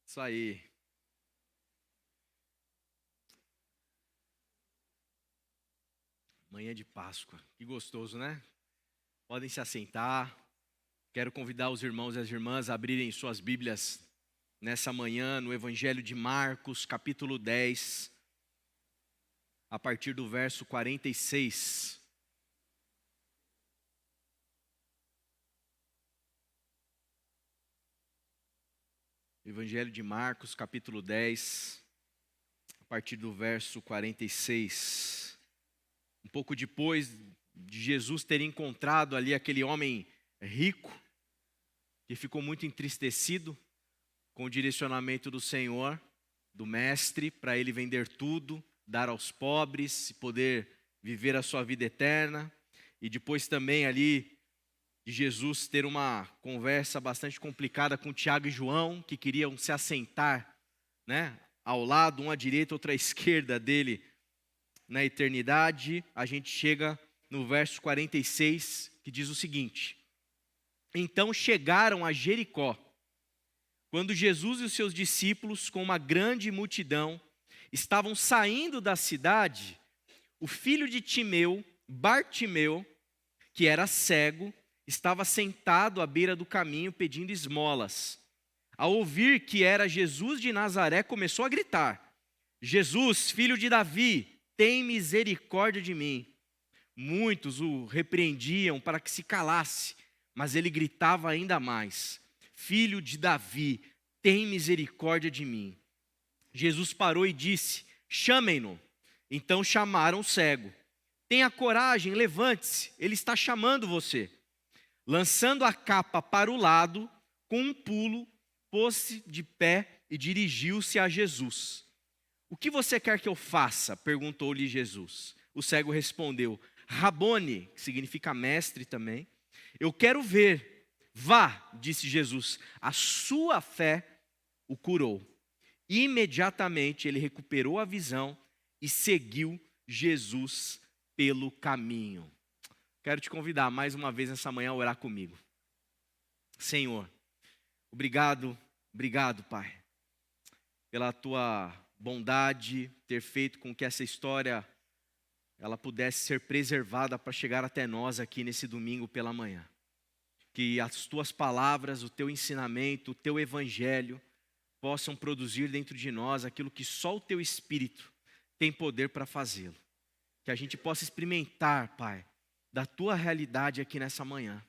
Isso aí. Manhã de Páscoa. Que gostoso, né? Podem se assentar. Quero convidar os irmãos e as irmãs a abrirem suas Bíblias nessa manhã no Evangelho de Marcos, capítulo 10, a partir do verso 46. Evangelho de Marcos, capítulo 10, a partir do verso 46. Um pouco depois de Jesus ter encontrado ali aquele homem rico, que ficou muito entristecido com o direcionamento do Senhor, do Mestre, para ele vender tudo, dar aos pobres e poder viver a sua vida eterna. E depois também ali de Jesus ter uma conversa bastante complicada com Tiago e João, que queriam se assentar, né, ao lado, um à direita, outro à esquerda dele, na eternidade. A gente chega no verso 46, que diz o seguinte: Então chegaram a Jericó, quando Jesus e os seus discípulos, com uma grande multidão, estavam saindo da cidade, o filho de Timeu, Bartimeu, que era cego, estava sentado à beira do caminho pedindo esmolas. Ao ouvir que era Jesus de Nazaré, começou a gritar: Jesus, filho de Davi, tem misericórdia de mim. Muitos o repreendiam para que se calasse, mas ele gritava ainda mais: Filho de Davi, tem misericórdia de mim. Jesus parou e disse: Chamem-no. Então chamaram o cego. Tenha coragem, levante-se, ele está chamando você. Lançando a capa para o lado, com um pulo, pôs-se de pé e dirigiu-se a Jesus. O que você quer que eu faça? Perguntou-lhe Jesus. O cego respondeu: Rabone, que significa mestre também, eu quero ver. Vá, disse Jesus, a sua fé o curou. Imediatamente ele recuperou a visão e seguiu Jesus pelo caminho. Quero te convidar mais uma vez nessa manhã a orar comigo. Senhor, obrigado, Pai, pela tua bondade, ter feito com que essa história ela pudesse ser preservada para chegar até nós aqui nesse domingo pela manhã. Que as tuas palavras, o teu ensinamento, o teu evangelho possam produzir dentro de nós aquilo que só o teu Espírito tem poder para fazê-lo. Que a gente possa experimentar, Pai, da tua realidade aqui nessa manhã.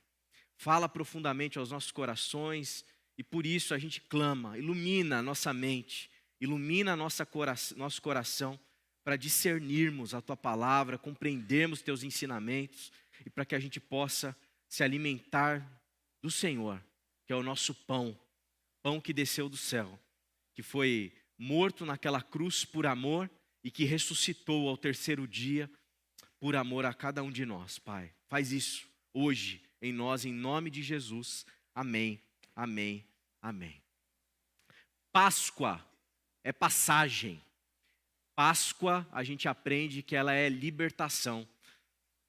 Fala profundamente aos nossos corações e por isso a gente clama: ilumina a nossa mente, ilumina nosso coração para discernirmos a tua palavra, compreendermos teus ensinamentos e para que a gente possa se alimentar do Senhor, que é o nosso pão, pão que desceu do céu, que foi morto naquela cruz por amor e que ressuscitou ao terceiro dia por amor a cada um de nós, Pai. Faz isso hoje em nós, em nome de Jesus. Amém, amém, amém. Páscoa é passagem. Páscoa, a gente aprende que ela é libertação.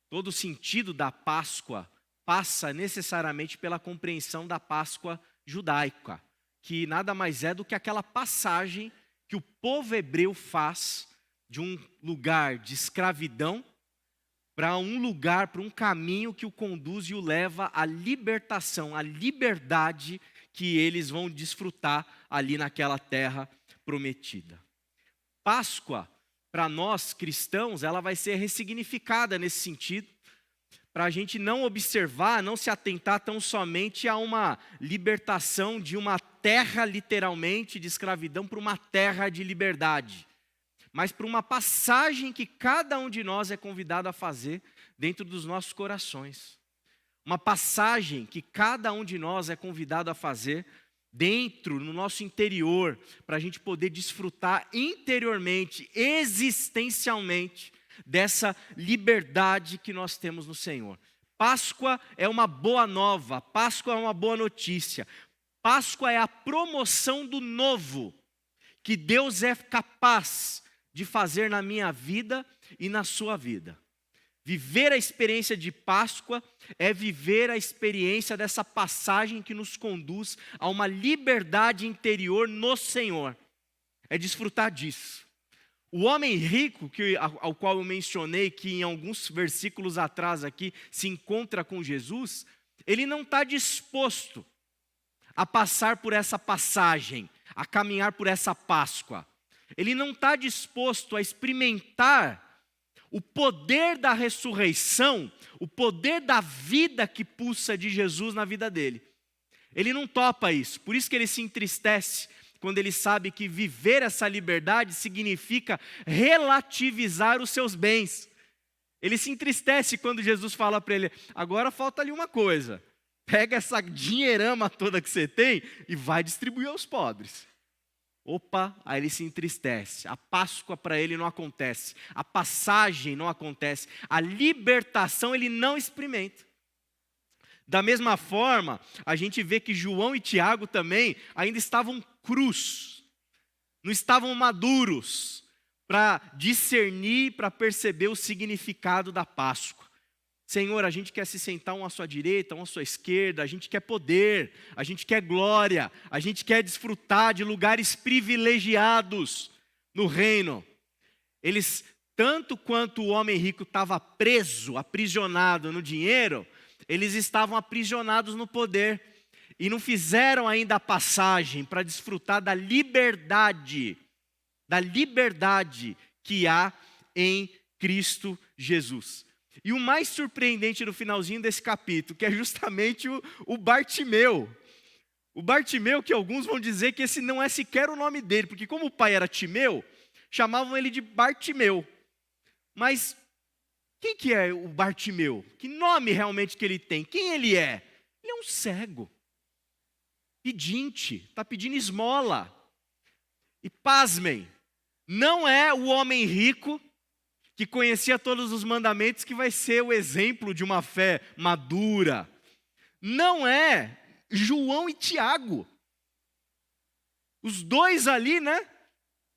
Todo o sentido da Páscoa passa necessariamente pela compreensão da Páscoa judaica, que nada mais é do que aquela passagem que o povo hebreu faz de um lugar de escravidão para um lugar, para um caminho que o conduz e o leva à libertação, à liberdade que eles vão desfrutar ali naquela terra prometida. Páscoa, para nós cristãos, ela vai ser ressignificada nesse sentido, para a gente não observar, não se atentar tão somente a uma libertação de uma terra literalmente de escravidão para uma terra de liberdade, mas para uma passagem que cada um de nós é convidado a fazer dentro dos nossos corações. Uma passagem que cada um de nós é convidado a fazer dentro, no nosso interior, para a gente poder desfrutar interiormente, existencialmente, dessa liberdade que nós temos no Senhor. Páscoa é uma boa nova, Páscoa é uma boa notícia. Páscoa é a promoção do novo, que Deus é capaz de fazer na minha vida e na sua vida. Viver a experiência de Páscoa é viver a experiência dessa passagem que nos conduz a uma liberdade interior no Senhor. É desfrutar disso. O homem rico, ao qual eu mencionei, que em alguns versículos atrás aqui se encontra com Jesus, ele não está disposto a passar por essa passagem, a caminhar por essa Páscoa. Ele não está disposto a experimentar o poder da ressurreição, o poder da vida que pulsa de Jesus na vida dele. Ele não topa isso, por isso que ele se entristece quando ele sabe que viver essa liberdade significa relativizar os seus bens. Ele se entristece quando Jesus fala para ele: agora falta ali uma coisa, pega essa dinheirama toda que você tem e vai distribuir aos pobres. Opa, aí ele se entristece. A Páscoa para ele não acontece. A passagem não acontece. A libertação ele não experimenta. Da mesma forma, a gente vê que João e Tiago também ainda estavam crus. Não estavam maduros para discernir, para perceber o significado da Páscoa. Senhor, a gente quer se sentar um à sua direita, um à sua esquerda, a gente quer poder, a gente quer glória, a gente quer desfrutar de lugares privilegiados no reino. Eles, tanto quanto o homem rico estava preso, aprisionado no dinheiro, eles estavam aprisionados no poder e não fizeram ainda a passagem para desfrutar da liberdade que há em Cristo Jesus. E o mais surpreendente no finalzinho desse capítulo, que é justamente o Bartimeu. O Bartimeu, que alguns vão dizer que esse não é sequer o nome dele, porque como o pai era Timeu, chamavam ele de Bartimeu. Mas quem que é o Bartimeu? Que nome realmente que ele tem? Quem ele é? Ele é um cego, pedinte, está pedindo esmola. E pasmem, não é o homem rico que conhecia todos os mandamentos, que vai ser o exemplo de uma fé madura. Não é João e Tiago. Os dois ali,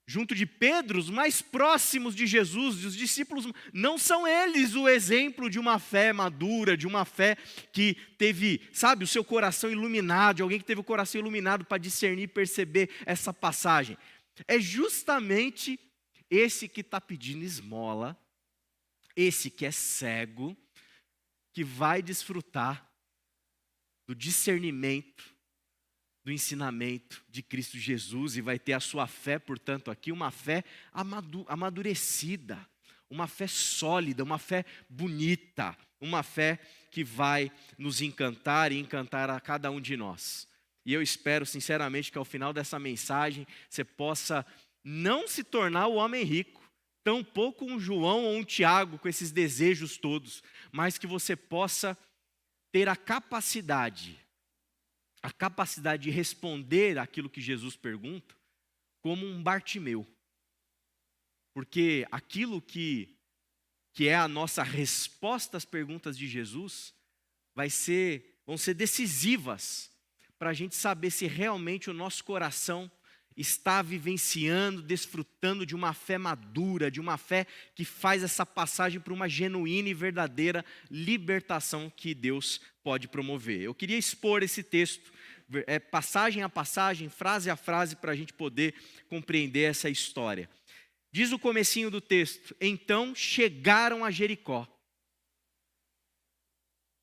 junto de Pedro, os mais próximos de Jesus, os discípulos, não são eles o exemplo de uma fé madura, de uma fé que teve, o seu coração iluminado, de alguém que teve o coração iluminado para discernir e perceber essa passagem. É justamente esse que está pedindo esmola, esse que é cego, que vai desfrutar do discernimento, do ensinamento de Cristo Jesus e vai ter a sua fé, portanto, aqui uma fé amadurecida, uma fé sólida, uma fé bonita, uma fé que vai nos encantar e encantar a cada um de nós. E eu espero sinceramente que ao final dessa mensagem você possa não se tornar o homem rico, tampouco um João ou um Tiago com esses desejos todos, mas que você possa ter a capacidade de responder aquilo que Jesus pergunta, como um Bartimeu. Porque aquilo que é a nossa resposta às perguntas de Jesus, vão ser decisivas para a gente saber se realmente o nosso coração está vivenciando, desfrutando de uma fé madura, de uma fé que faz essa passagem para uma genuína e verdadeira libertação que Deus pode promover. Eu queria expor esse texto, passagem a passagem, frase a frase, para a gente poder compreender essa história. Diz o comecinho do texto: então chegaram a Jericó.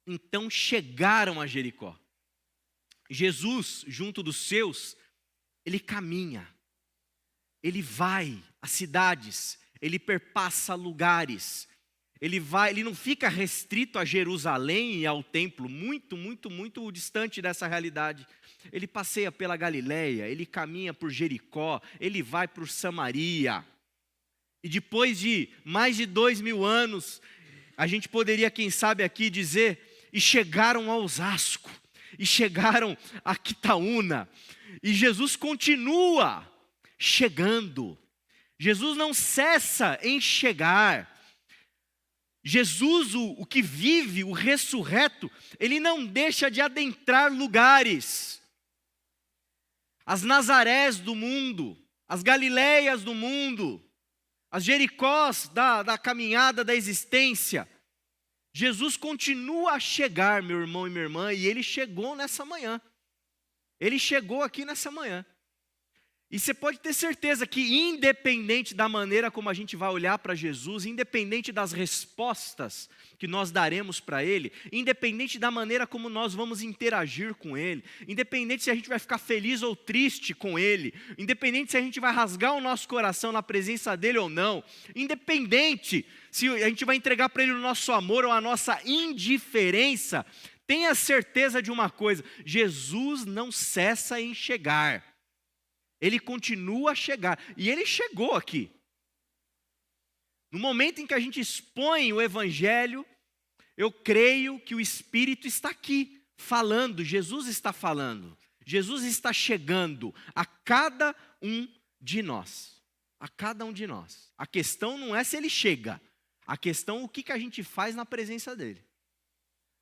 Então chegaram a Jericó. Jesus, junto dos seus, ele caminha, ele vai às cidades, ele perpassa lugares, ele não fica restrito a Jerusalém e ao templo, muito distante dessa realidade. Ele passeia pela Galileia, ele caminha por Jericó, ele vai por Samaria. E depois de mais de 2000 anos, a gente poderia, quem sabe aqui, dizer, e chegaram a Osasco, e chegaram a Quitaúna, e Jesus continua chegando. Jesus não cessa em chegar. Jesus, o que vive, o ressurreto, ele não deixa de adentrar lugares. As Nazarés do mundo, as Galileias do mundo, as Jericós da caminhada da existência, Jesus continua a chegar, meu irmão e minha irmã, e ele chegou nessa manhã. Ele chegou aqui nessa manhã. E você pode ter certeza que, independente da maneira como a gente vai olhar para Jesus, independente das respostas que nós daremos para Ele, independente da maneira como nós vamos interagir com Ele, independente se a gente vai ficar feliz ou triste com Ele, independente se a gente vai rasgar o nosso coração na presença dEle ou não, independente se a gente vai entregar para Ele o nosso amor ou a nossa indiferença, tenha certeza de uma coisa: Jesus não cessa em chegar. Ele continua a chegar, e Ele chegou aqui. No momento em que a gente expõe o Evangelho, eu creio que o Espírito está aqui, falando, Jesus está falando, Jesus está chegando a cada um de nós, a cada um de nós. A questão não é se Ele chega, a questão é o que a gente faz na presença dEle.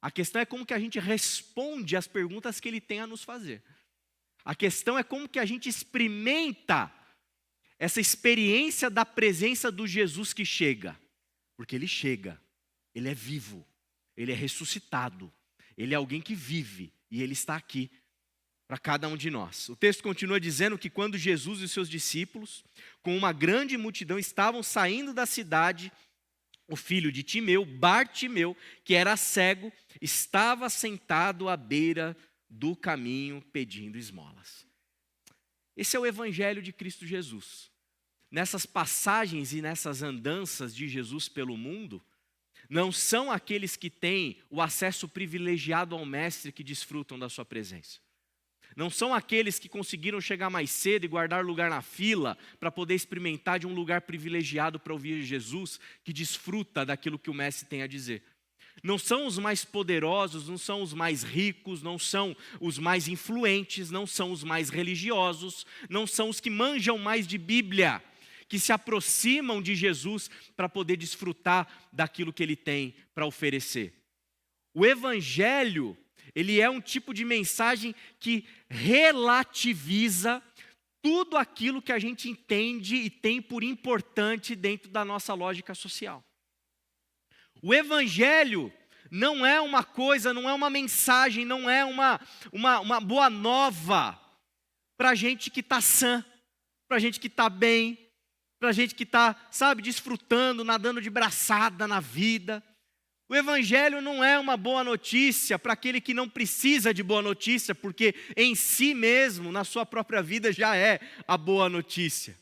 A questão é como que a gente responde às perguntas que Ele tem a nos fazer. A questão é como que a gente experimenta essa experiência da presença do Jesus que chega. Porque Ele chega, Ele é vivo, Ele é ressuscitado, Ele é alguém que vive e Ele está aqui para cada um de nós. O texto continua dizendo que quando Jesus e os seus discípulos, com uma grande multidão, estavam saindo da cidade, o filho de Timeu, Bartimeu, que era cego, estava sentado à beira do caminho pedindo esmolas. Esse é o Evangelho de Cristo Jesus. Nessas passagens e nessas andanças de Jesus pelo mundo, não são aqueles que têm o acesso privilegiado ao Mestre que desfrutam da sua presença. Não são aqueles que conseguiram chegar mais cedo e guardar lugar na fila para poder experimentar de um lugar privilegiado para ouvir Jesus, que desfruta daquilo que o Mestre tem a dizer. Não são os mais poderosos, não são os mais ricos, não são os mais influentes, não são os mais religiosos, não são os que manjam mais de Bíblia, que se aproximam de Jesus para poder desfrutar daquilo que Ele tem para oferecer. O Evangelho, ele é um tipo de mensagem que relativiza tudo aquilo que a gente entende e tem por importante dentro da nossa lógica social. O Evangelho não é uma coisa, não é uma mensagem, não é uma boa nova para a gente que está sã, para a gente que está bem, para a gente que está, desfrutando, nadando de braçada na vida. O Evangelho não é uma boa notícia para aquele que não precisa de boa notícia, porque em si mesmo, na sua própria vida, já é a boa notícia.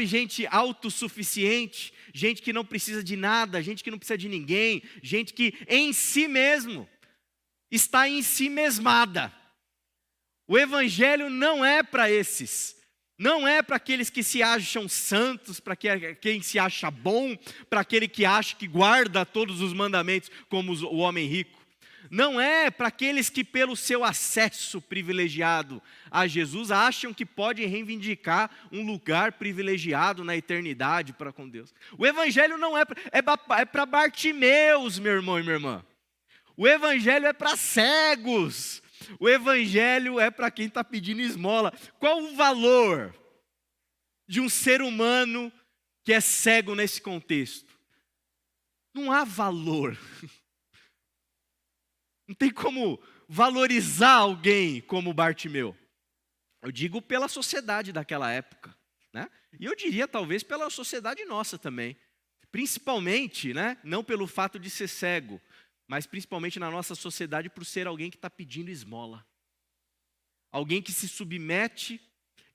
Gente autossuficiente, gente que não precisa de nada, gente que não precisa de ninguém, gente que em si mesmo está em si mesmada. O Evangelho não é para esses, não é para aqueles que se acham santos, para quem se acha bom, para aquele que acha que guarda todos os mandamentos como o homem rico. Não é para aqueles que pelo seu acesso privilegiado a Jesus acham que podem reivindicar um lugar privilegiado na eternidade para com Deus. O Evangelho não é para Bartimeus, meu irmão e minha irmã. O Evangelho é para cegos. O Evangelho é para quem está pedindo esmola. Qual o valor de um ser humano que é cego nesse contexto? Não há valor. Não tem como valorizar alguém como Bartimeu. Eu digo pela sociedade daquela época, né? E eu diria talvez pela sociedade nossa também. Principalmente, né? Não pelo fato de ser cego, mas principalmente na nossa sociedade por ser alguém que está pedindo esmola. Alguém que se submete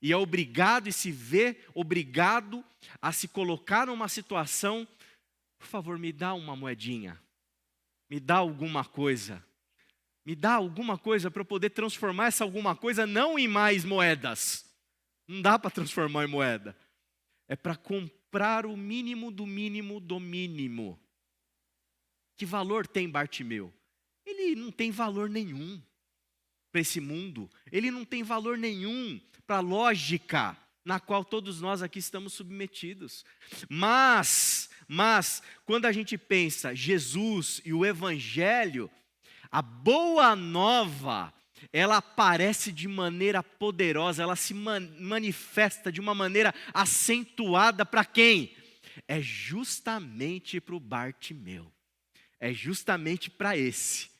e é obrigado e se vê obrigado a se colocar numa situação: por favor, me dá uma moedinha, me dá alguma coisa. Me dá alguma coisa para eu poder transformar essa alguma coisa não em mais moedas. Não dá para transformar em moeda. É para comprar o mínimo do mínimo do mínimo. Que valor tem Bartimeu? Ele não tem valor nenhum para esse mundo. Ele não tem valor nenhum para a lógica na qual todos nós aqui estamos submetidos. Mas, quando a gente pensa Jesus e o Evangelho, a boa nova, ela aparece de maneira poderosa, ela se manifesta de uma maneira acentuada para quem? É justamente para o Bartimeu. é justamente para esse.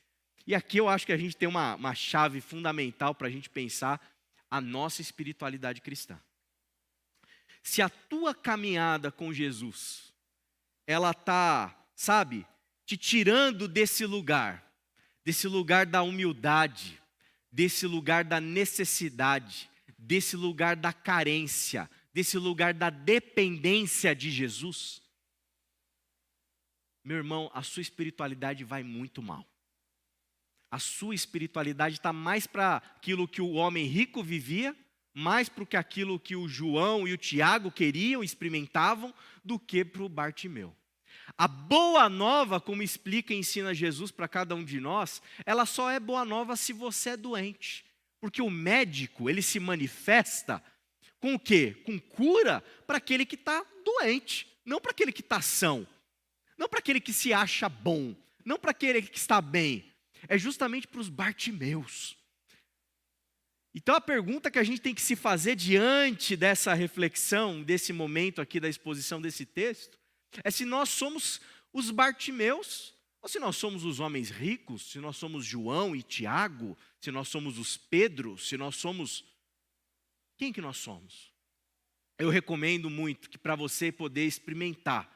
E aqui eu acho que a gente tem uma chave fundamental para a gente pensar a nossa espiritualidade cristã. Se a tua caminhada com Jesus, ela está, sabe, te tirando desse lugar da humildade, desse lugar da necessidade, desse lugar da carência, desse lugar da dependência de Jesus, meu irmão, a sua espiritualidade vai muito mal. A sua espiritualidade está mais para aquilo que o homem rico vivia, mais para aquilo que o João e o Tiago queriam, experimentavam, do que para o Bartimeu. A boa nova, como explica e ensina Jesus para cada um de nós, ela só é boa nova se você é doente. Porque o médico, ele se manifesta com o quê? Com cura para aquele que está doente, não para aquele que está são, não para aquele que se acha bom, não para aquele que está bem. É justamente para os Bartimeus. Então a pergunta que a gente tem que se fazer diante dessa reflexão, desse momento aqui da exposição desse texto, é se nós somos os Bartimeus, ou se nós somos os homens ricos, se nós somos João e Tiago, se nós somos os Pedro, se nós somos... Quem que nós somos? Eu recomendo muito que para você poder experimentar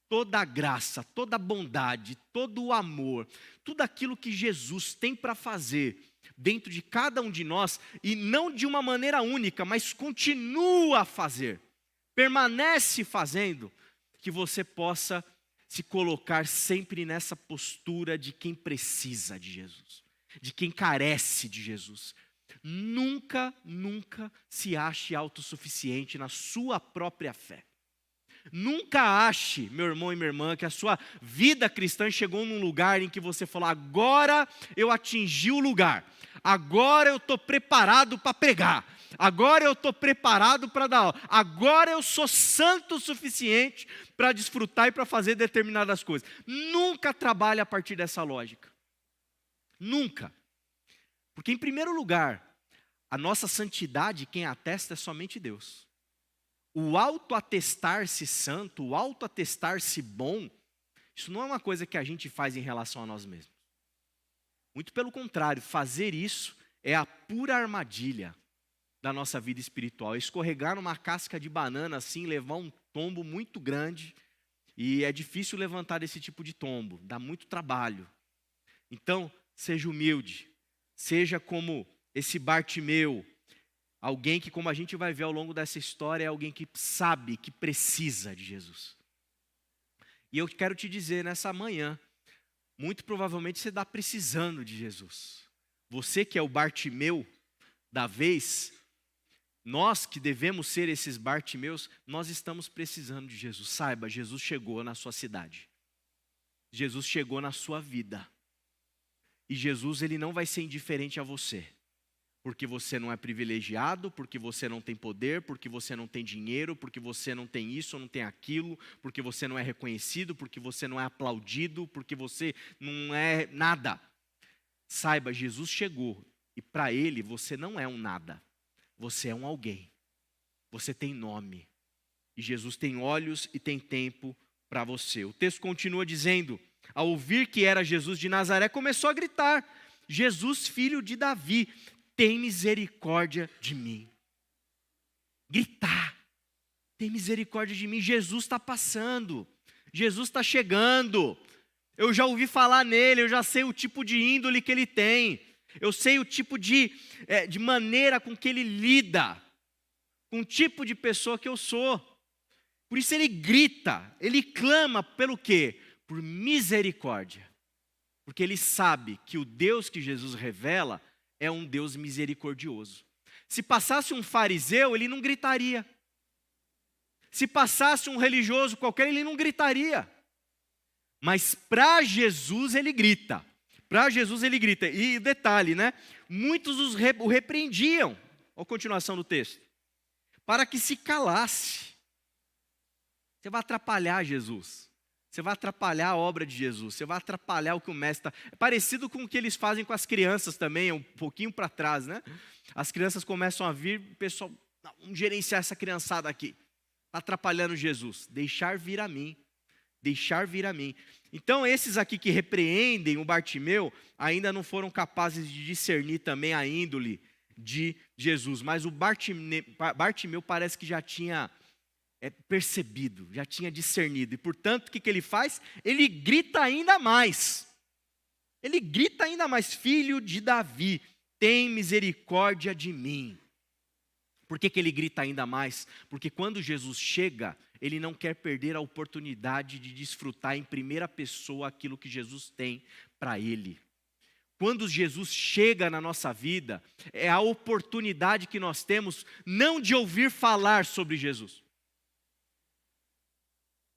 toda a graça, toda a bondade, todo o amor, tudo aquilo que Jesus tem para fazer dentro de cada um de nós, e não de uma maneira única, mas continua a fazer, permanece fazendo, que você possa se colocar sempre nessa postura de quem precisa de Jesus, de quem carece de Jesus. Nunca se ache autossuficiente na sua própria fé. Nunca ache, meu irmão e minha irmã, que a sua vida cristã chegou num lugar em que você falou: agora eu atingi o lugar, agora eu estou preparado para pregar, agora eu estou preparado para dar aula, agora eu sou santo o suficiente para desfrutar e para fazer determinadas coisas. Nunca trabalhe a partir dessa lógica. Nunca. Porque, em primeiro lugar, a nossa santidade, quem atesta é somente Deus. O autoatestar-se santo, o autoatestar-se bom, isso não é uma coisa que a gente faz em relação a nós mesmos. Muito pelo contrário, fazer isso é a pura armadilha da nossa vida espiritual. Escorregar numa casca de banana assim, levar um tombo muito grande, e é difícil levantar esse tipo de tombo, dá muito trabalho. Então, seja humilde, seja como esse Bartimeu, alguém que, como a gente vai ver ao longo dessa história, é alguém que sabe que precisa de Jesus. E eu quero te dizer nessa manhã, muito provavelmente você está precisando de Jesus. Você que é o Bartimeu da vez, nós que devemos ser esses Bartimeus, nós estamos precisando de Jesus. Saiba, Jesus chegou na sua cidade. Jesus chegou na sua vida. E Jesus, ele não vai ser indiferente a você. Porque você não é privilegiado, porque você não tem poder, porque você não tem dinheiro, porque você não tem isso ou não tem aquilo, porque você não é reconhecido, porque você não é aplaudido, porque você não é nada. Saiba, Jesus chegou e para ele você não é um nada, você é um alguém. Você tem nome e Jesus tem olhos e tem tempo para você. O texto continua dizendo: ao ouvir que era Jesus de Nazaré, começou a gritar: Jesus, filho de Davi, tem misericórdia de mim. Gritar, tem misericórdia de mim. Jesus está passando, Jesus está chegando. Eu já ouvi falar nele, eu já sei o tipo de índole que ele tem. Eu sei o tipo de maneira com que ele lida, com o tipo de pessoa que eu sou. Por isso ele grita, ele clama pelo quê? Por misericórdia. Porque ele sabe que o Deus que Jesus revela é um Deus misericordioso. Se passasse um fariseu, ele não gritaria. Se passasse um religioso qualquer, ele não gritaria. Mas para Jesus ele grita. Para Jesus ele grita. E detalhe, né? Muitos o repreendiam. Olha a continuação do texto. Para que se calasse. Você vai atrapalhar Jesus. Você vai atrapalhar a obra de Jesus, você vai atrapalhar o que o mestre está... É parecido com o que eles fazem com as crianças também, um pouquinho para trás, né? As crianças começam a vir, o pessoal, vamos gerenciar essa criançada aqui. Está atrapalhando Jesus. Deixar vir a mim. Deixar vir a mim. Então, esses aqui que repreendem o Bartimeu, ainda não foram capazes de discernir também a índole de Jesus. Mas o Bartimeu parece que já tinha percebido, já tinha discernido. E, portanto, o que ele faz? Ele grita ainda mais. Ele grita ainda mais: filho de Davi, tem misericórdia de mim. Por que ele grita ainda mais? Porque quando Jesus chega, ele não quer perder a oportunidade de desfrutar em primeira pessoa aquilo que Jesus tem para ele. Quando Jesus chega na nossa vida, é a oportunidade que nós temos não de ouvir falar sobre Jesus.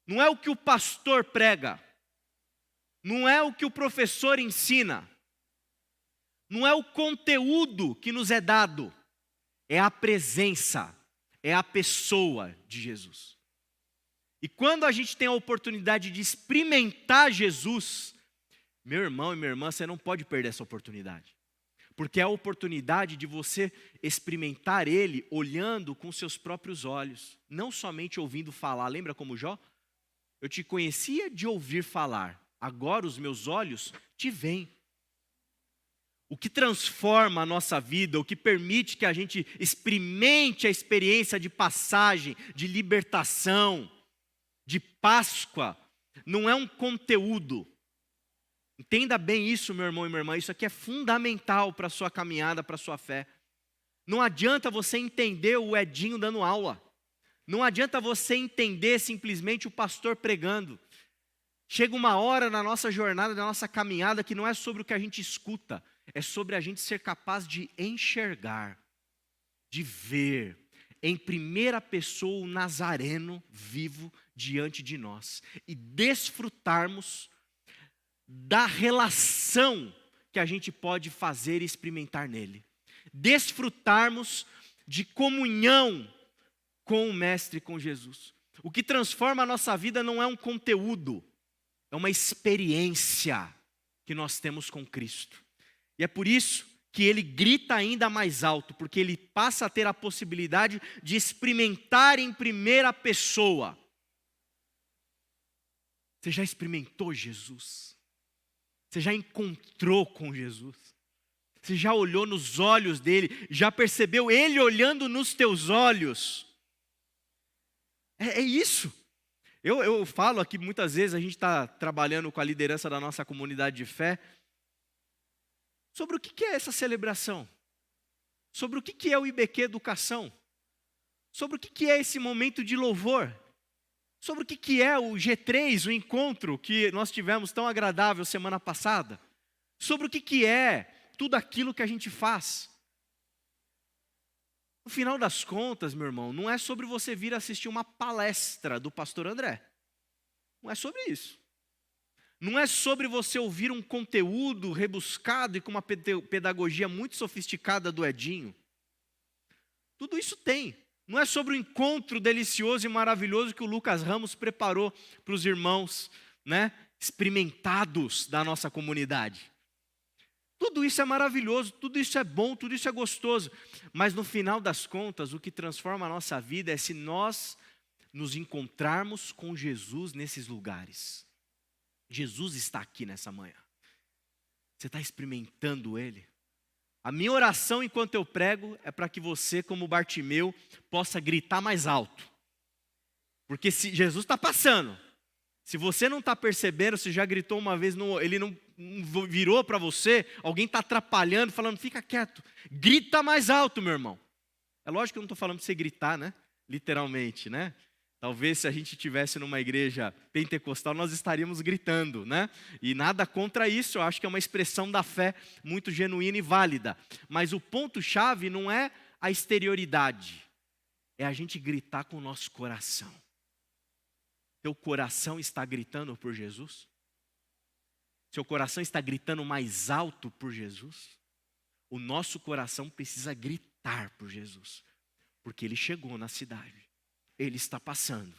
Não é o que o pastor prega, não é o que o professor ensina, não é o conteúdo que nos é dado, é a presença, é a pessoa de Jesus. E quando a gente tem a oportunidade de experimentar Jesus, meu irmão e minha irmã, você não pode perder essa oportunidade. Porque é a oportunidade de você experimentar Ele olhando com seus próprios olhos, não somente ouvindo falar. Lembra como Jó? Eu te conhecia de ouvir falar, agora os meus olhos te veem. O que transforma a nossa vida, o que permite que a gente experimente a experiência de passagem, de libertação, de Páscoa, não é um conteúdo. Entenda bem isso, meu irmão e minha irmã, isso aqui é fundamental para a sua caminhada, para a sua fé. Não adianta você entender o Edinho dando aula. Não adianta você entender simplesmente o pastor pregando. Chega uma hora na nossa jornada, na nossa caminhada, que não é sobre o que a gente escuta, é sobre a gente ser capaz de enxergar, de ver em primeira pessoa o Nazareno vivo diante de nós e desfrutarmos da relação que a gente pode fazer e experimentar nele. Desfrutarmos de comunhão com o Mestre, com Jesus. O que transforma a nossa vida não é um conteúdo, é uma experiência que nós temos com Cristo. E é por isso que ele grita ainda mais alto, porque ele passa a ter a possibilidade de experimentar em primeira pessoa. Você já experimentou Jesus? Você já encontrou com Jesus? Você já olhou nos olhos dele? Já percebeu ele olhando nos teus olhos? É isso. Eu falo aqui muitas vezes, a gente está trabalhando com a liderança da nossa comunidade de fé, sobre o que é essa celebração, sobre o que é o IBQ Educação, sobre o que é esse momento de louvor, sobre o que é o G3, o encontro que nós tivemos tão agradável semana passada, sobre o que é tudo aquilo que a gente faz. No final das contas, meu irmão, não é sobre você vir assistir uma palestra do pastor André. Não é sobre isso. Não é sobre você ouvir um conteúdo rebuscado e com uma pedagogia muito sofisticada do Edinho. Tudo isso tem. Não é sobre o encontro delicioso e maravilhoso que o Lucas Ramos preparou para os irmãos, experimentados da nossa comunidade. Tudo isso é maravilhoso, tudo isso é bom, tudo isso é gostoso. Mas no final das contas, o que transforma a nossa vida é se nós nos encontrarmos com Jesus nesses lugares. Jesus está aqui nessa manhã. Você está experimentando Ele? A minha oração enquanto eu prego é para que você, como Bartimeu, possa gritar mais alto. Porque se Jesus está passando, se você não está percebendo, se já gritou uma vez, ele não virou para você, alguém está atrapalhando, falando, fica quieto. Grita mais alto, meu irmão. É lógico que eu não estou falando para você gritar, literalmente, Talvez se a gente estivesse numa igreja pentecostal, nós estaríamos gritando, E nada contra isso, eu acho que é uma expressão da fé muito genuína e válida. Mas o ponto-chave não é a exterioridade, é a gente gritar com o nosso coração. Teu coração está gritando por Jesus? Seu coração está gritando mais alto por Jesus? O nosso coração precisa gritar por Jesus, porque Ele chegou na cidade. Ele está passando.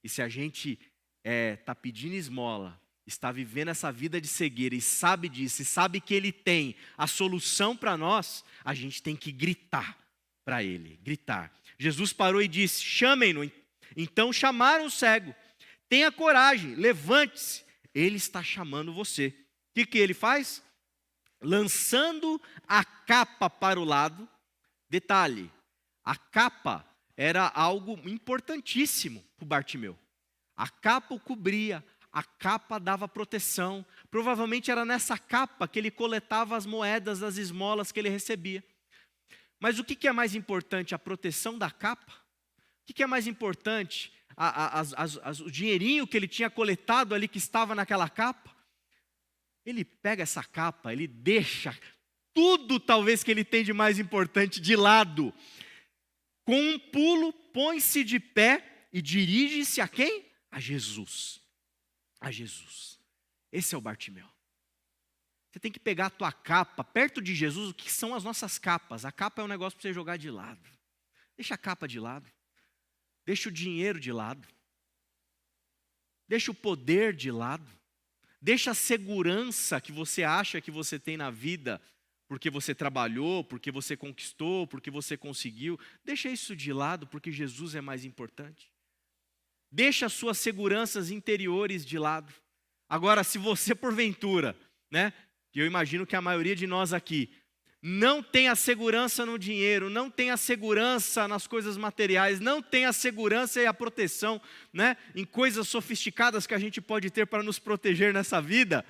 E se a gente está pedindo esmola, está vivendo essa vida de cegueira e sabe disso, e sabe que Ele tem a solução para nós, a gente tem que gritar para Ele, gritar. Jesus parou e disse, chamem-no. Então chamaram o cego. Tenha coragem, levante-se, Ele está chamando você. O que ele faz? Lançando a capa para o lado. Detalhe, a capa era algo importantíssimo para o Bartimeu. A capa o cobria, a capa dava proteção. Provavelmente era nessa capa que ele coletava as moedas das esmolas que ele recebia. Mas o que é mais importante? A proteção da capa? O que é mais importante? O dinheirinho que ele tinha coletado ali, que estava naquela capa? Ele pega essa capa, ele deixa tudo talvez que ele tem de mais importante de lado. Com um pulo, põe-se de pé e dirige-se a quem? A Jesus. A Jesus. Esse é o Bartimeu. Você tem que pegar a tua capa, perto de Jesus, o que são as nossas capas? A capa é um negócio para você jogar de lado. Deixa a capa de lado. Deixa o dinheiro de lado. Deixa o poder de lado. Deixa a segurança que você acha que você tem na vida, porque você trabalhou, porque você conquistou, porque você conseguiu. Deixa isso de lado, porque Jesus é mais importante. Deixa as suas seguranças interiores de lado. Agora, se você porventura, que eu imagino que a maioria de nós aqui, não tem a segurança no dinheiro, não tem a segurança nas coisas materiais, não tem a segurança e a proteção, em coisas sofisticadas que a gente pode ter para nos proteger nessa vida,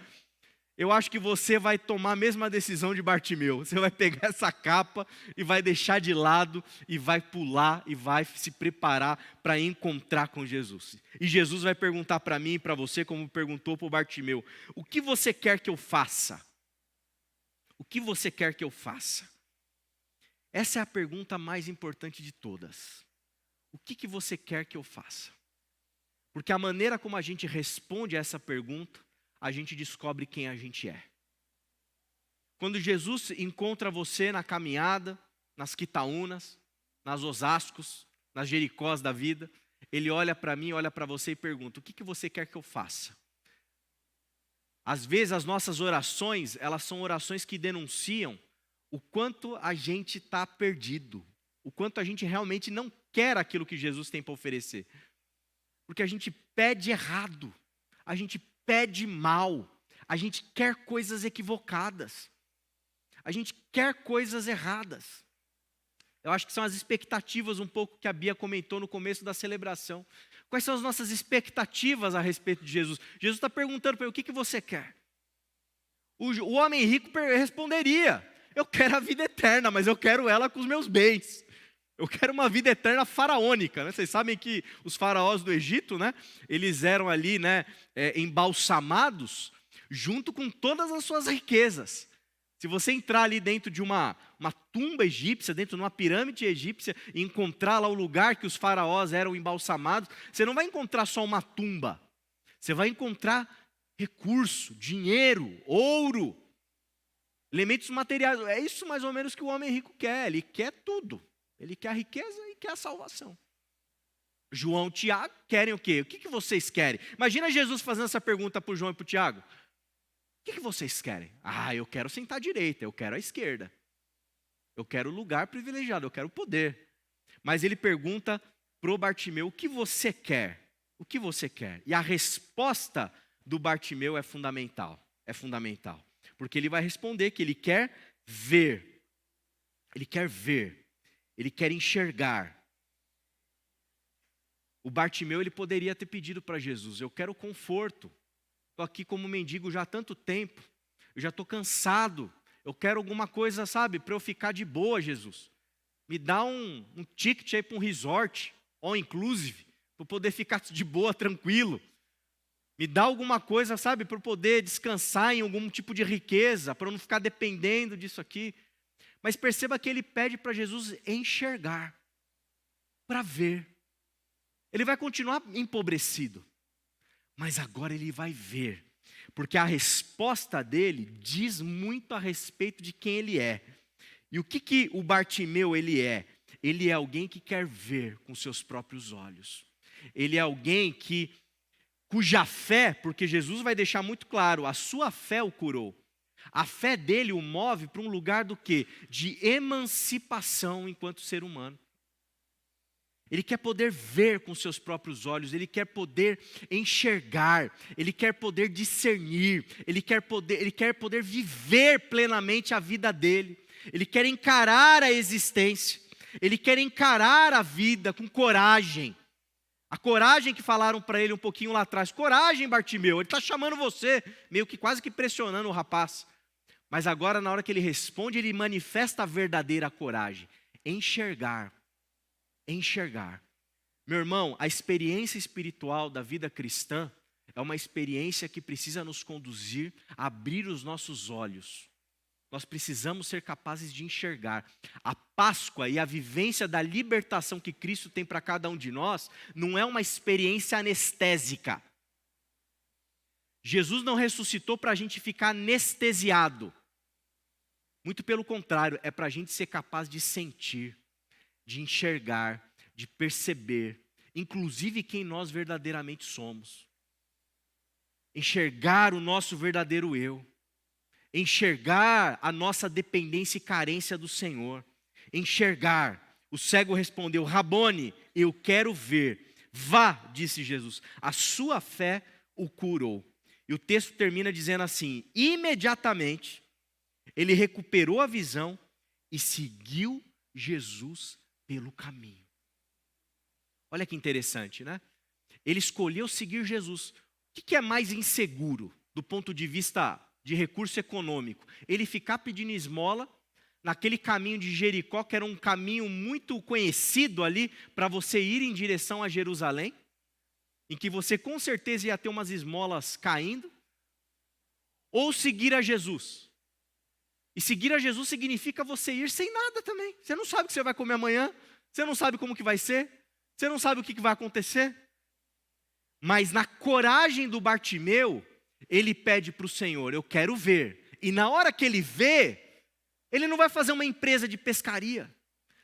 eu acho que você vai tomar a mesma decisão de Bartimeu. Você vai pegar essa capa e vai deixar de lado e vai pular e vai se preparar para encontrar com Jesus. E Jesus vai perguntar para mim e para você, como perguntou para o Bartimeu: o que você quer que eu faça? O que você quer que eu faça? Essa é a pergunta mais importante de todas. O que você quer que eu faça? Porque a maneira como a gente responde a essa pergunta, a gente descobre quem a gente é. Quando Jesus encontra você na caminhada, nas Quitaúnas, nas Osascos, nas Jericós da vida, ele olha para mim, olha para você e pergunta: o que você quer que eu faça? Às vezes as nossas orações, elas são orações que denunciam o quanto a gente está perdido, o quanto a gente realmente não quer aquilo que Jesus tem para oferecer. Porque a gente pede errado, a gente pede mal, a gente quer coisas equivocadas, a gente quer coisas erradas. Eu acho que são as expectativas um pouco que a Bia comentou no começo da celebração. Quais são as nossas expectativas a respeito de Jesus? Jesus está perguntando para ele: o que você quer? O homem rico responderia: eu quero a vida eterna, mas eu quero ela com os meus bens. Eu quero uma vida eterna faraônica. Vocês sabem que os faraós do Egito, eles eram ali embalsamados junto com todas as suas riquezas. Se você entrar ali dentro de uma tumba egípcia, dentro de uma pirâmide egípcia, e encontrar lá o lugar que os faraós eram embalsamados, você não vai encontrar só uma tumba. Você vai encontrar recurso, dinheiro, ouro, elementos materiais. É isso mais ou menos que o homem rico quer. Ele quer tudo. Ele quer a riqueza e quer a salvação. João e Tiago querem o quê? O que vocês querem? Imagina Jesus fazendo essa pergunta para o João e para o Tiago. O que vocês querem? Eu quero sentar à direita, eu quero à esquerda. Eu quero lugar privilegiado, eu quero poder. Mas ele pergunta para o Bartimeu: o que você quer? O que você quer? E a resposta do Bartimeu é fundamental. É fundamental. Porque ele vai responder que ele quer ver. Ele quer ver. Ele quer enxergar. O Bartimeu, ele poderia ter pedido para Jesus: eu quero conforto. Estou aqui como mendigo já há tanto tempo. Eu já estou cansado. Eu quero alguma coisa, para eu ficar de boa, Jesus. Me dá um ticket aí para um resort, all inclusive, para eu poder ficar de boa, tranquilo. Me dá alguma coisa, para eu poder descansar em algum tipo de riqueza, para eu não ficar dependendo disso aqui. Mas perceba que ele pede para Jesus enxergar, para ver. Ele vai continuar empobrecido, mas agora ele vai ver, porque a resposta dele diz muito a respeito de quem ele é. E o que o Bartimeu ele é? Ele é alguém que quer ver com seus próprios olhos. Ele é alguém cuja fé, porque Jesus vai deixar muito claro, a sua fé o curou. A fé dele o move para um lugar do quê? De emancipação enquanto ser humano. Ele quer poder ver com seus próprios olhos, ele quer poder enxergar, ele quer poder discernir, ele quer poder viver plenamente a vida dele. Ele quer encarar a existência, ele quer encarar a vida com coragem. A coragem que falaram para ele um pouquinho lá atrás. Coragem, Bartimeu, ele está chamando você, meio que quase que pressionando o rapaz. Mas agora, na hora que ele responde, ele manifesta a verdadeira coragem. Enxergar. Meu irmão, a experiência espiritual da vida cristã é uma experiência que precisa nos conduzir a abrir os nossos olhos. Nós precisamos ser capazes de enxergar. A Páscoa e a vivência da libertação que Cristo tem para cada um de nós não é uma experiência anestésica. Jesus não ressuscitou para a gente ficar anestesiado. Muito pelo contrário, é para a gente ser capaz de sentir, de enxergar, de perceber, inclusive quem nós verdadeiramente somos. Enxergar o nosso verdadeiro eu. Enxergar a nossa dependência e carência do Senhor. Enxergar. O cego respondeu: Rabone, eu quero ver. Vá, disse Jesus, a sua fé o curou. E o texto termina dizendo assim: imediatamente ele recuperou a visão e seguiu Jesus pelo caminho. Olha que interessante, né? Ele escolheu seguir Jesus. O que é mais inseguro do ponto de vista de recurso econômico? Ele ficar pedindo esmola naquele caminho de Jericó, que era um caminho muito conhecido ali para você ir em direção a Jerusalém, em que você com certeza ia ter umas esmolas caindo, ou seguir a Jesus. E seguir a Jesus significa você ir sem nada também. Você não sabe o que você vai comer amanhã, você não sabe como que vai ser, você não sabe o que vai acontecer. Mas na coragem do Bartimeu, ele pede para o Senhor: eu quero ver. E na hora que ele vê, ele não vai fazer uma empresa de pescaria.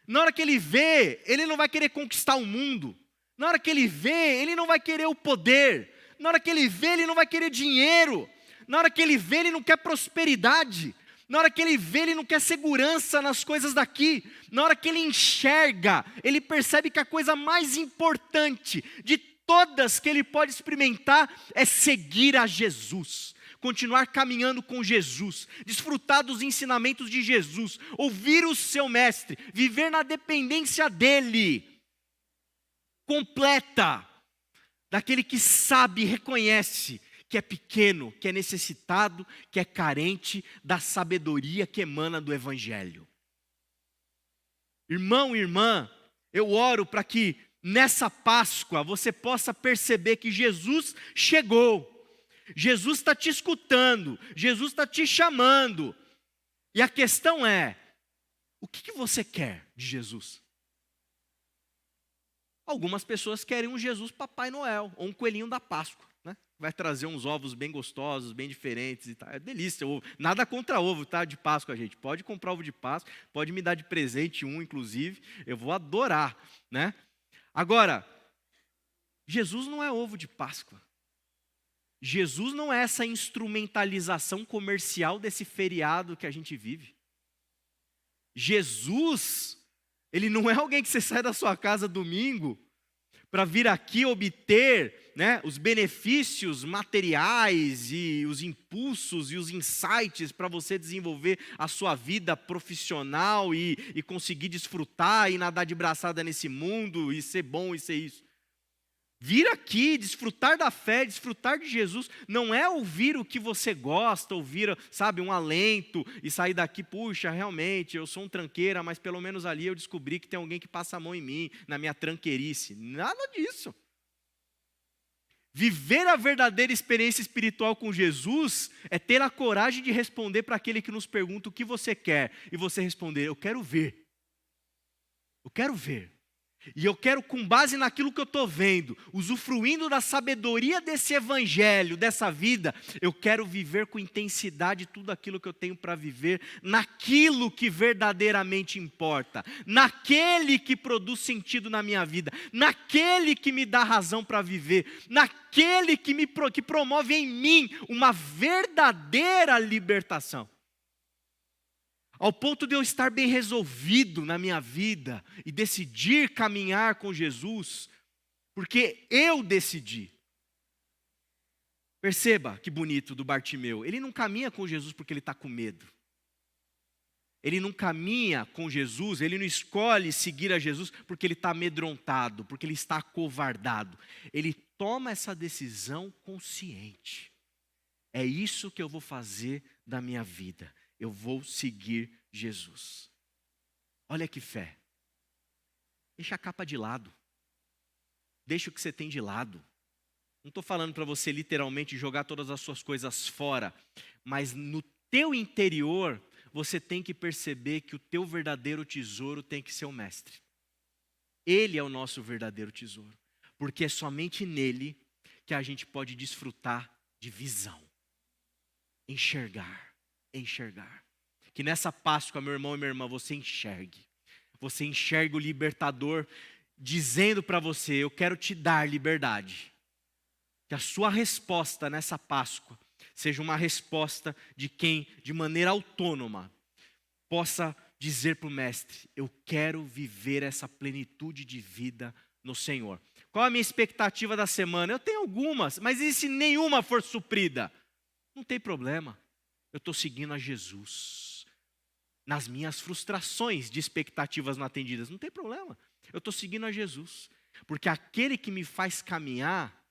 Na hora que ele vê, ele não vai querer conquistar o mundo. Na hora que ele vê, ele não vai querer o poder. Na hora que ele vê, ele não vai querer dinheiro. Na hora que ele vê, ele não quer prosperidade. Na hora que ele vê, ele não quer segurança nas coisas daqui. Na hora que ele enxerga, ele percebe que a coisa mais importante de todas que ele pode experimentar é seguir a Jesus. Continuar caminhando com Jesus, desfrutar dos ensinamentos de Jesus, ouvir o seu mestre, viver na dependência dele, completa, daquele que sabe e reconhece que é pequeno, que é necessitado, que é carente da sabedoria que emana do Evangelho. Irmão e irmã, eu oro para que nessa Páscoa você possa perceber que Jesus chegou. Jesus está te escutando, Jesus está te chamando. E a questão é: o que você quer de Jesus? Algumas pessoas querem um Jesus Papai Noel, ou um coelhinho da Páscoa, né? Vai trazer uns ovos bem gostosos, bem diferentes e tal. É delícia, ovo. Nada contra ovo, tá? De Páscoa, gente. Pode comprar ovo de Páscoa, pode me dar de presente um, inclusive. Eu vou adorar, né? Agora, Jesus não é ovo de Páscoa. Jesus não é essa instrumentalização comercial desse feriado que a gente vive. Jesus, ele não é alguém que você sai da sua casa domingo para vir aqui obter, né, os benefícios materiais e os impulsos e os insights para você desenvolver a sua vida profissional e conseguir desfrutar e nadar de braçada nesse mundo e ser bom e ser isso. Vir aqui, desfrutar da fé, desfrutar de Jesus, não é ouvir o que você gosta, ouvir, sabe, um alento e sair daqui: puxa, realmente, eu sou um tranqueira, mas pelo menos ali eu descobri que tem alguém que passa a mão em mim, na minha tranqueirice. Nada disso. Viver a verdadeira experiência espiritual com Jesus é ter a coragem de responder para aquele que nos pergunta o que você quer, e você responder: eu quero ver. Eu quero ver. E eu quero, com base naquilo que eu estou vendo, usufruindo da sabedoria desse evangelho, dessa vida, eu quero viver com intensidade tudo aquilo que eu tenho para viver, naquilo que verdadeiramente importa, naquele que produz sentido na minha vida, naquele que me dá razão para viver, naquele que promove em mim uma verdadeira libertação. Ao ponto de eu estar bem resolvido na minha vida e decidir caminhar com Jesus, porque eu decidi. Perceba que bonito do Bartimeu. Ele não caminha com Jesus porque ele está com medo. Ele não caminha com Jesus, ele não escolhe seguir a Jesus porque ele está amedrontado, porque ele está acovardado. Ele toma essa decisão consciente. É isso que eu vou fazer da minha vida. Eu vou seguir Jesus. Olha que fé. Deixa a capa de lado. Deixa o que você tem de lado. Não estou falando para você literalmente jogar todas as suas coisas fora, mas no teu interior você tem que perceber que o teu verdadeiro tesouro tem que ser o Mestre. Ele é o nosso verdadeiro tesouro, porque é somente nele que a gente pode desfrutar de visão. Enxergar. Que nessa Páscoa, meu irmão e minha irmã, você enxergue. Você enxergue o libertador dizendo para você, eu quero te dar liberdade. Que a sua resposta nessa Páscoa seja uma resposta de quem, de maneira autônoma, possa dizer para o Mestre, eu quero viver essa plenitude de vida no Senhor. Qual a minha expectativa da semana? Eu tenho algumas, mas e se nenhuma for suprida? Não tem problema, eu estou seguindo a Jesus. Nas minhas frustrações de expectativas não atendidas, não tem problema, eu estou seguindo a Jesus. Porque aquele que me faz caminhar,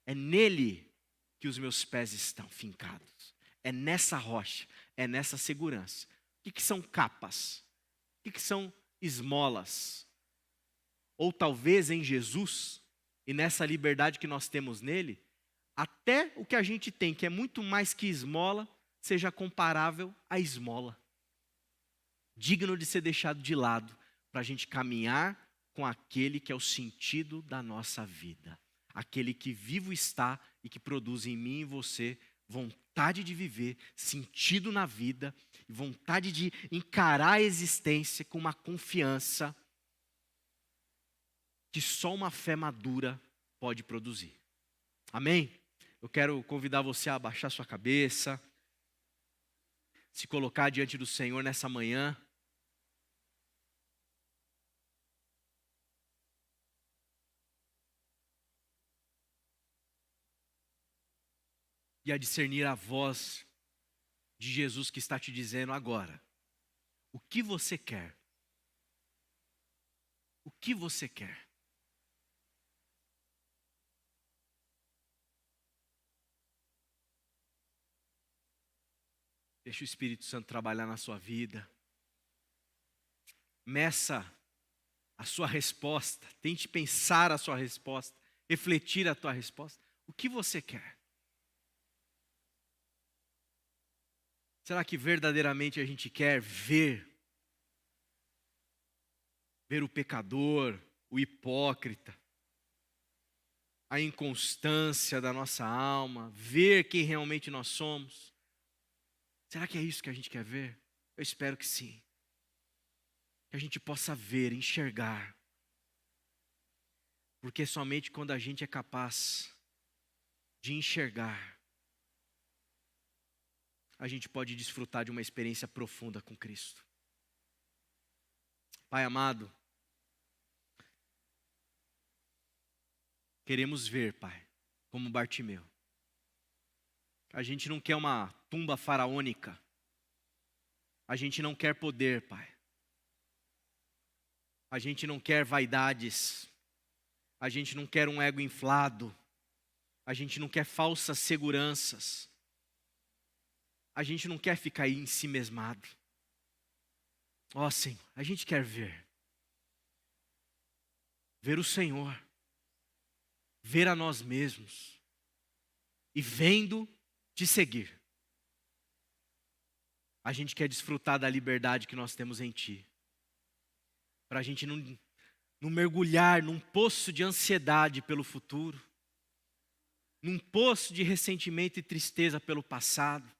é nele que os meus pés estão fincados. É nessa rocha, é nessa segurança. O que são capas? O que são esmolas? Ou talvez em Jesus, e nessa liberdade que nós temos nele, até o que a gente tem, que é muito mais que esmola, seja comparável à esmola. Digno de ser deixado de lado, para a gente caminhar com aquele que é o sentido da nossa vida. Aquele que vivo está e que produz em mim e você vontade de viver, sentido na vida, vontade de encarar a existência com uma confiança que só uma fé madura pode produzir. Amém? Eu quero convidar você a abaixar sua cabeça, se colocar diante do Senhor nessa manhã. E a discernir a voz de Jesus que está te dizendo agora, o que você quer? O que você quer? Deixa o Espírito Santo trabalhar na sua vida. Meça a sua resposta, tente pensar a sua resposta, refletir a tua resposta. O que você quer? Será que verdadeiramente a gente quer ver o pecador, o hipócrita, a inconstância da nossa alma, ver quem realmente nós somos? Será que é isso que a gente quer ver? Eu espero que sim. Que a gente possa ver, enxergar. Porque somente quando a gente é capaz de enxergar, a gente pode desfrutar de uma experiência profunda com Cristo. Pai amado, queremos ver, Pai, como Bartimeu. A gente não quer uma tumba faraônica. A gente não quer poder, Pai. A gente não quer vaidades. A gente não quer um ego inflado. A gente não quer falsas seguranças. A gente não quer ficar aí em si mesmado. Ó Senhor, a gente quer ver. Ver o Senhor. Ver a nós mesmos. E vendo, te seguir. A gente quer desfrutar da liberdade que nós temos em Ti. Para a gente não mergulhar num poço de ansiedade pelo futuro. Num poço de ressentimento e tristeza pelo passado.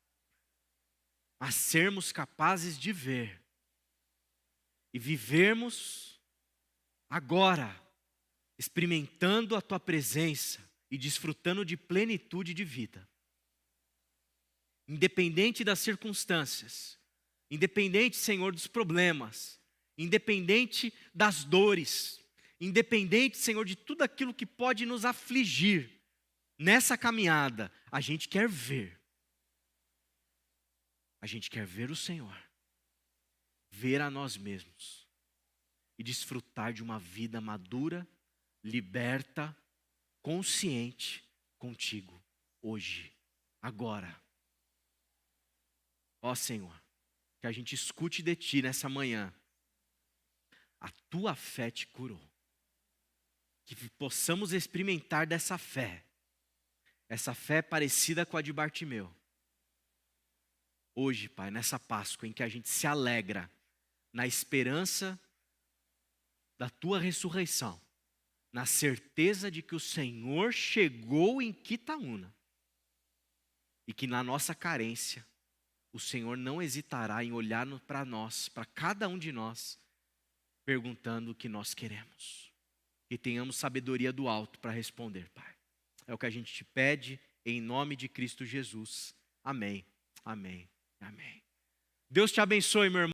Mas sermos capazes de ver. E vivermos agora. Experimentando a Tua presença. E desfrutando de plenitude de vida. Independente das circunstâncias, independente, Senhor, dos problemas, independente das dores, independente, Senhor, de tudo aquilo que pode nos afligir, nessa caminhada, a gente quer ver. A gente quer ver o Senhor, ver a nós mesmos e desfrutar de uma vida madura, liberta, consciente contigo, hoje, agora. Ó Senhor, que a gente escute de Ti nessa manhã. A Tua fé te curou. Que possamos experimentar dessa fé. Essa fé parecida com a de Bartimeu. Hoje, Pai, nessa Páscoa em que a gente se alegra na esperança da Tua ressurreição, na certeza de que o Senhor chegou em Quitaúna e que na nossa carência, o Senhor não hesitará em olhar para nós, para cada um de nós, perguntando o que nós queremos. Que tenhamos sabedoria do alto para responder, Pai. É o que a gente te pede, em nome de Cristo Jesus. Amém, amém, amém. Deus te abençoe, meu irmão.